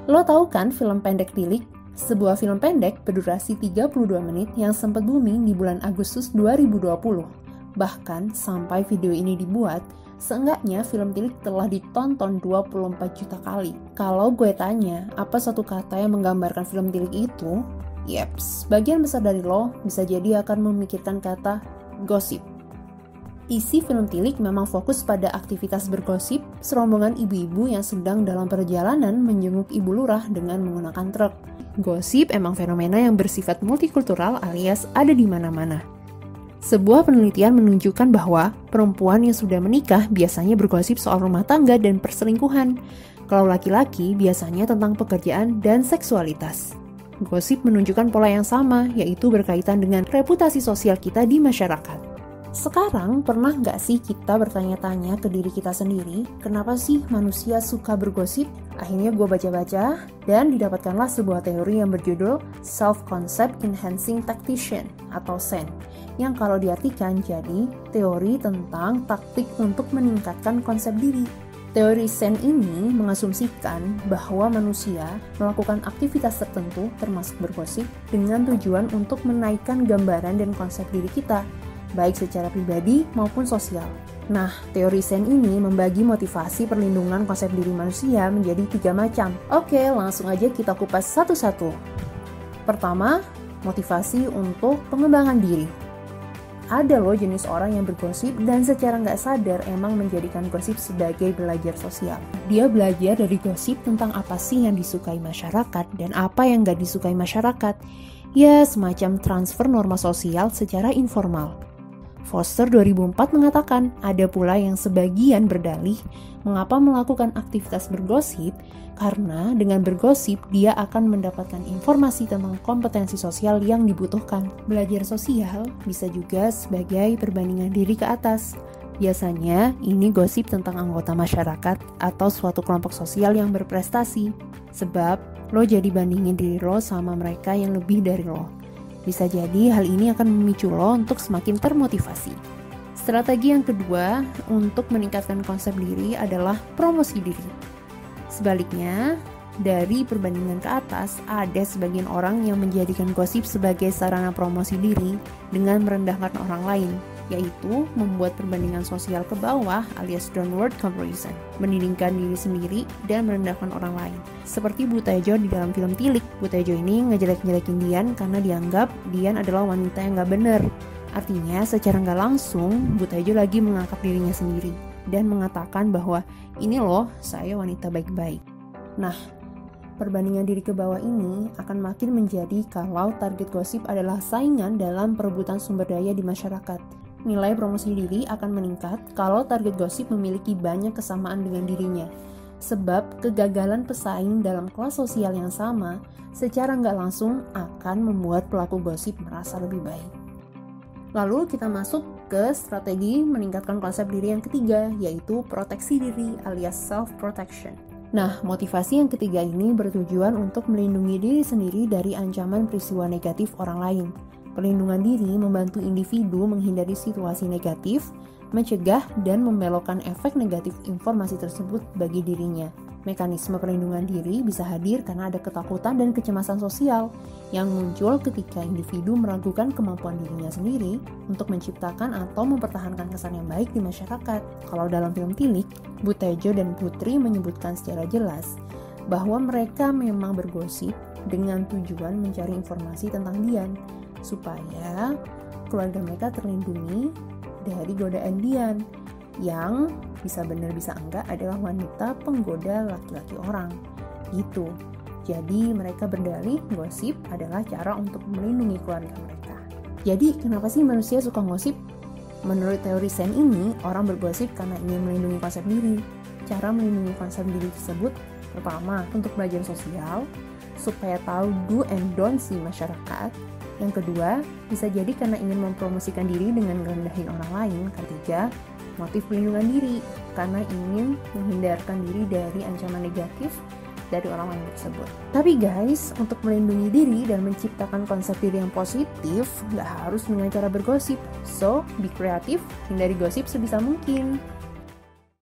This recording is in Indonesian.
Lo tahu kan film pendek Tilik? Sebuah film pendek berdurasi 32 menit yang sempat booming di bulan Agustus 2020. Bahkan sampai video ini dibuat, seenggaknya film Tilik telah ditonton 24 juta kali. Kalau gue tanya, apa satu kata yang menggambarkan film Tilik itu? Yeps, sebagian besar dari lo bisa jadi akan memikirkan kata gosip. Isi film Tilik memang fokus pada aktivitas bergosip serombongan ibu-ibu yang sedang dalam perjalanan menjenguk ibu lurah dengan menggunakan truk. Gosip emang fenomena yang bersifat multikultural alias ada di mana-mana. Sebuah penelitian menunjukkan bahwa perempuan yang sudah menikah biasanya bergosip soal rumah tangga dan perselingkuhan. Kalau laki-laki biasanya tentang pekerjaan dan seksualitas. Gosip menunjukkan pola yang sama, yaitu berkaitan dengan reputasi sosial kita di masyarakat. Sekarang, pernah nggak sih kita bertanya-tanya ke diri kita sendiri, kenapa sih manusia suka bergosip? Akhirnya gue baca-baca, dan didapatkanlah sebuah teori yang berjudul Self-Concept Enhancing Tactician, atau SEN, yang kalau diartikan jadi teori tentang taktik untuk meningkatkan konsep diri. Teori SEN ini mengasumsikan bahwa manusia melakukan aktivitas tertentu, termasuk bergosip, dengan tujuan untuk menaikkan gambaran dan konsep diri kita, baik secara pribadi maupun sosial. Nah, teori SEN ini membagi motivasi perlindungan konsep diri manusia menjadi 3 macam. Oke, langsung aja kita kupas satu-satu. Pertama, motivasi untuk pengembangan diri. Ada loh jenis orang yang bergosip dan secara nggak sadar emang menjadikan gosip sebagai belajar sosial. Dia belajar dari gosip tentang apa sih yang disukai masyarakat dan apa yang nggak disukai masyarakat. Ya, semacam transfer norma sosial secara informal. Foster 2004 mengatakan, ada pula yang sebagian berdalih mengapa melakukan aktivitas bergosip, karena dengan bergosip dia akan mendapatkan informasi tentang kompetensi sosial yang dibutuhkan. Belajar sosial bisa juga sebagai perbandingan diri ke atas. Biasanya ini gosip tentang anggota masyarakat atau suatu kelompok sosial yang berprestasi. Sebab lo jadi bandingin diri lo sama mereka yang lebih dari lo. Bisa jadi hal ini akan memicu lo untuk semakin termotivasi. Strategi yang kedua untuk meningkatkan konsep diri adalah promosi diri. Sebaliknya, dari perbandingan ke atas, ada sebagian orang yang menjadikan gosip sebagai sarana promosi diri dengan merendahkan orang lain, yaitu membuat perbandingan sosial ke bawah alias downward comparison, meninggikan diri sendiri dan merendahkan orang lain. Seperti Butejo di dalam film Tilik, Butejo ini ngejelek-jelekin Dian karena dianggap Dian adalah wanita yang gak bener. Artinya secara gak langsung, Butejo lagi mengangkat dirinya sendiri dan mengatakan bahwa ini loh saya wanita baik-baik. Nah, perbandingan diri ke bawah ini akan makin menjadi kalau target gosip adalah saingan dalam perebutan sumber daya di masyarakat. Nilai promosi diri akan meningkat kalau target gosip memiliki banyak kesamaan dengan dirinya. Sebab kegagalan pesaing dalam kelas sosial yang sama secara nggak langsung akan membuat pelaku gosip merasa lebih baik. Lalu kita masuk ke strategi meningkatkan konsep diri yang ketiga, yaitu proteksi diri alias self-protection. Nah, motivasi yang ketiga ini bertujuan untuk melindungi diri sendiri dari ancaman peristiwa negatif orang lain. Perlindungan diri membantu individu menghindari situasi negatif, mencegah dan membelokkan efek negatif informasi tersebut bagi dirinya. Mekanisme perlindungan diri bisa hadir karena ada ketakutan dan kecemasan sosial yang muncul ketika individu meragukan kemampuan dirinya sendiri untuk menciptakan atau mempertahankan kesan yang baik di masyarakat. Kalau dalam film Tilik, Butejo dan Putri menyebutkan secara jelas bahwa mereka memang bergosip dengan tujuan mencari informasi tentang Dian, supaya keluarga mereka terlindungi dari godaan Dian yang bisa benar bisa enggak adalah wanita penggoda laki-laki orang gitu. Jadi mereka berdalih gosip adalah cara untuk melindungi keluarga mereka. Jadi kenapa sih manusia suka gosip? Menurut teori SEN ini, orang bergosip karena ingin melindungi konsep diri. Cara melindungi konsep diri tersebut pertama untuk belajar sosial supaya tahu do and don'ts di masyarakat. Yang kedua, bisa jadi karena ingin mempromosikan diri dengan merendahin orang lain. Ketiga, motif pelindungan diri karena ingin menghindarkan diri dari ancaman negatif dari orang lain tersebut. Tapi guys, untuk melindungi diri dan menciptakan konsep diri yang positif, nggak harus dengan cara bergosip. So, be kreatif, hindari gosip sebisa mungkin.